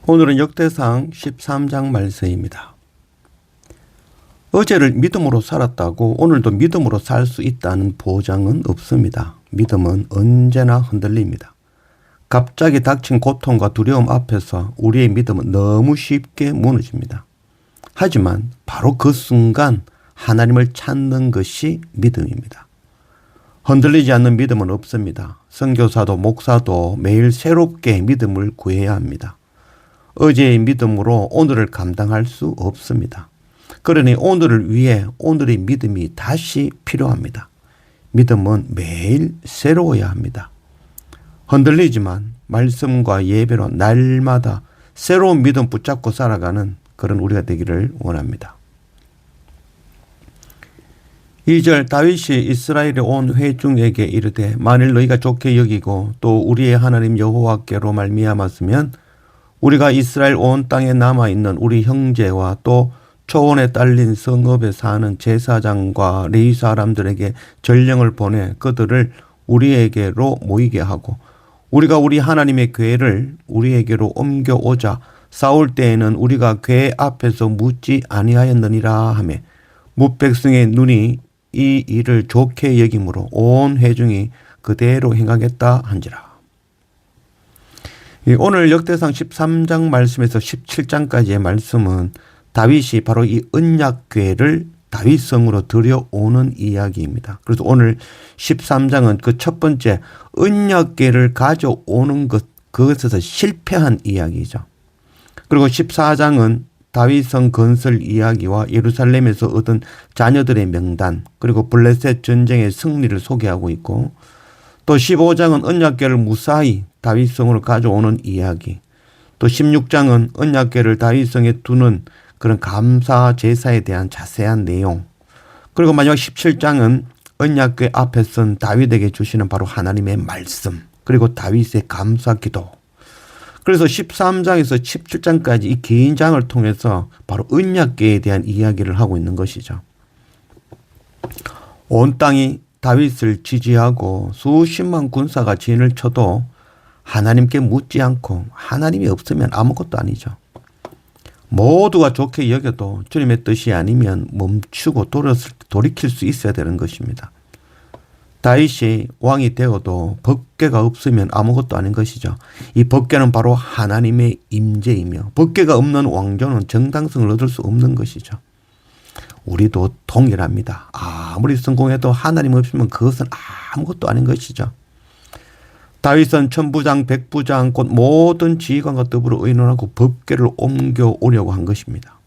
오늘은 역대상 13장 말씀입니다. 어제를 믿음으로 살았다고 오늘도 믿음으로 살 수 있다는 보장은 없습니다. 믿음은 언제나 흔들립니다. 갑자기 닥친 고통과 두려움 앞에서 우리의 믿음은 너무 쉽게 무너집니다. 하지만 바로 그 순간 하나님을 찾는 것이 믿음입니다. 흔들리지 않는 믿음은 없습니다. 선교사도 목사도 매일 새롭게 믿음을 구해야 합니다. 어제의 믿음으로 오늘을 감당할 수 없습니다. 그러니 오늘을 위해 오늘의 믿음이 다시 필요합니다. 믿음은 매일 새로워야 합니다. 흔들리지만 말씀과 예배로 날마다 새로운 믿음 붙잡고 살아가는 그런 우리가 되기를 원합니다. 2절 다윗이 이스라엘에 온 회중에게 이르되 만일 너희가 좋게 여기고 또 우리의 하나님 여호와께로 말미암았으면 우리가 이스라엘 온 땅에 남아있는 우리 형제와 또 초원에 딸린 성읍에 사는 제사장과 레위 사람들에게 전령을 보내 그들을 우리에게로 모이게 하고 우리가 우리 하나님의 궤를 우리에게로 옮겨오자 싸울 때에는 우리가 궤 앞에서 묻지 아니하였느니라 하며 뭇백성의 눈이 이 일을 좋게 여김으로 온 회중이 그대로 행하겠다 한지라. 오늘 역대상 13장 말씀에서 17장까지의 말씀은 다윗이 바로 이 언약궤를 다윗성으로 들여오는 이야기입니다. 그래서 오늘 13장은 그 첫 번째 언약궤를 가져오는 것, 그것에서 실패한 이야기죠. 그리고 14장은 다윗성 건설 이야기와 예루살렘에서 얻은 자녀들의 명단, 그리고 블레셋 전쟁의 승리를 소개하고 있고, 또 15장은 언약궤를 무사히 다윗성으로 가져오는 이야기, 또 16장은 언약궤를 다윗성에 두는 그런 감사 제사에 대한 자세한 내용, 그리고 마지막 17장은 언약궤 앞에 선 다윗에게 주시는 바로 하나님의 말씀, 그리고 다윗의 감사 기도. 그래서 13장에서 17장까지 이 긴 장을 통해서 바로 언약궤에 대한 이야기를 하고 있는 것이죠. 온 땅이 다윗을 지지하고 수십만 군사가 진을 쳐도 하나님께 묻지 않고 하나님이 없으면 아무것도 아니죠. 모두가 좋게 여겨도 주님의 뜻이 아니면 멈추고 돌이킬 수 있어야 되는 것입니다. 다윗이 왕이 되어도 법궤가 없으면 아무것도 아닌 것이죠. 이 법궤는 바로 하나님의 임재이며 법궤가 없는 왕조는 정당성을 얻을 수 없는 것이죠. 우리도 동일합니다. 아무리 성공해도 하나님 없으면 그것은 아무것도 아닌 것이죠. 다윗은 천부장, 백부장, 곧 모든 지휘관과 더불어 의논하고 법궤를 옮겨오려고 한 것입니다.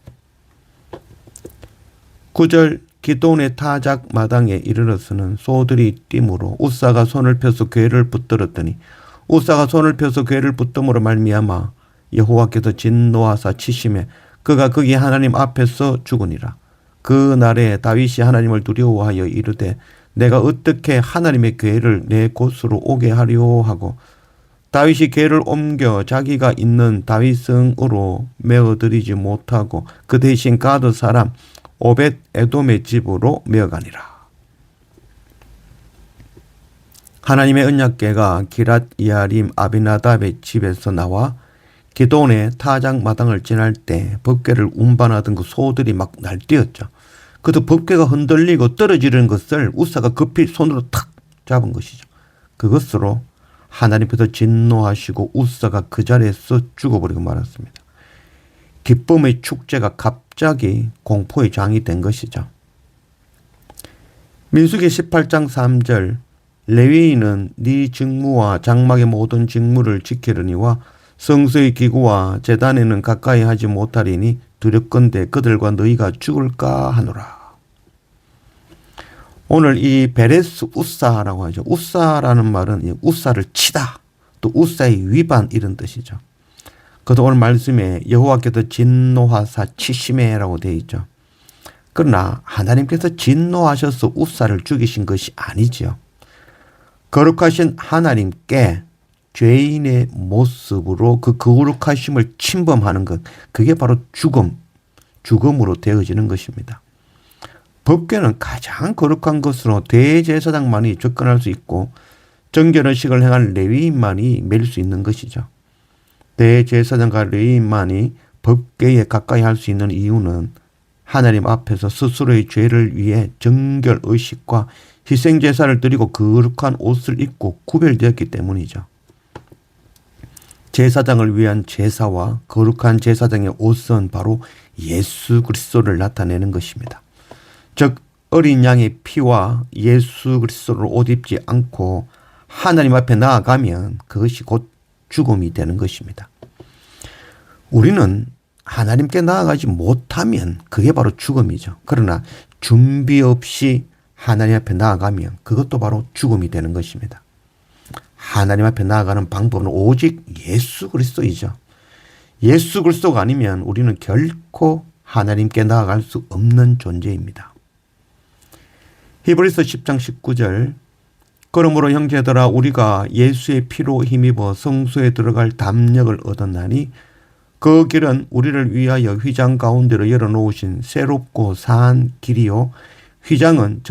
9절 기드온의 타작 마당에 이르러서는 소들이 뛰므로 우사가 손을 펴서 궤를 붙들었더니 우사가 손을 펴서 궤를 붙듦으로 말미암아 여호와께서 진노하사 치심에 그가 거기 하나님 앞에서 죽으니라. 그 날에 다윗이 하나님을 두려워하여 이르되 내가 어떻게 하나님의 궤를 내 곳으로 오게 하려 하고 다윗이 궤를 옮겨 자기가 있는 다윗성으로 메어들이지 못하고 그 대신 가드 사람 오벳 에돔의 집으로 메어가니라. 하나님의 언약궤가 기랏 이아림 아비나답의 집에서 나와 기드온의 타작 마당을 지날 때 법궤를 운반하던 그 소들이 막 날뛰었죠. 그래도 법궤가 흔들리고 떨어지는 것을 우사가 급히 손으로 탁 잡은 것이죠. 그것으로 하나님께서 진노하시고 우사가 그 자리에서 죽어버리고 말았습니다. 기쁨의 축제가 갑자기 공포의 장이 된 것이죠. 민수기 18장 3절 레위인은 네 직무와 장막의 모든 직무를 지키려니와 성소의 기구와 제단에는 가까이 하지 못하리니 두렵건대 그들과 너희가 죽을까 하노라. 오늘 이 베레스 우사라고 하죠. 우사라는 말은 우사를 치다, 또 우사의 위반 이런 뜻이죠. 그래도 오늘 말씀에 여호와께서 진노하사 치심에라고 되어 있죠. 그러나 하나님께서 진노하셔서 우사를 죽이신 것이 아니지요. 거룩하신 하나님께 죄인의 모습으로 그 거룩하심을 침범하는 것, 그게 바로 죽음으로 되어지는 것입니다. 법궤는 가장 거룩한 것으로 대제사장만이 접근할 수 있고 정결의식을 행한 레위인만이 맬 수 있는 것이죠. 대제사장과 레위인만이 법궤에 가까이 할 수 있는 이유는 하나님 앞에서 스스로의 죄를 위해 정결 의식과 희생제사를 드리고 거룩한 옷을 입고 구별되었기 때문이죠. 제사장을 위한 제사와 거룩한 제사장의 옷은 바로 예수 그리스도를 나타내는 것입니다. 즉 어린 양의 피와 예수 그리스도를 옷 입지 않고 하나님 앞에 나아가면 그것이 곧 죽음이 되는 것입니다. 우리는 하나님께 나아가지 못하면 그게 바로 죽음이죠. 그러나 준비 없이 하나님 앞에 나아가면 그것도 바로 죽음이 되는 것입니다. 하나님 앞에 나아가는 방법은 오직 예수 그리스도이죠. 예수 그리스도가 아니면 우리는 결코 하나님께 나아갈 수 없는 존재입니다. 히브리서 10장 19절 그러므로 형제들아 우리가 예수의 피로 힘입어 성소에 들어갈 담력을 얻었나니 그 길은 우리를 위하여 휘장 가운데로 열어놓으신 새롭고 산 길이요 휘장은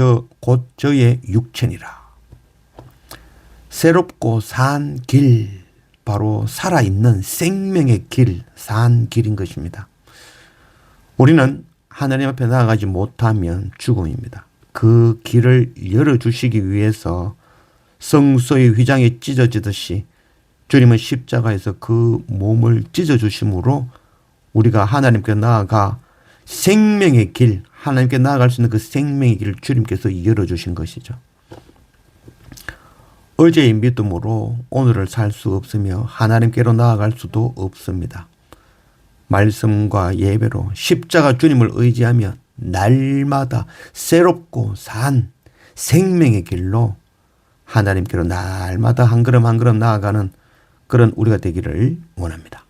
곧 저의 육체니라. 새롭고 산 길, 바로 살아있는 생명의 길, 산 길인 것입니다. 우리는 하나님 앞에 나아가지 못하면 죽음입니다. 그 길을 열어주시기 위해서 성소의 휘장이 찢어지듯이 주님은 십자가에서 그 몸을 찢어주심으로 우리가 하나님께 나아가 생명의 길, 하나님께 나아갈 수 있는 그 생명의 길을 주님께서 열어주신 것이죠. 어제의 믿음으로 오늘을 살 수 없으며 하나님께로 나아갈 수도 없습니다. 말씀과 예배로 십자가 주님을 의지하며 날마다 새롭고 산 생명의 길로 하나님께로 날마다 한 걸음 한 걸음 나아가는 그런 우리가 되기를 원합니다.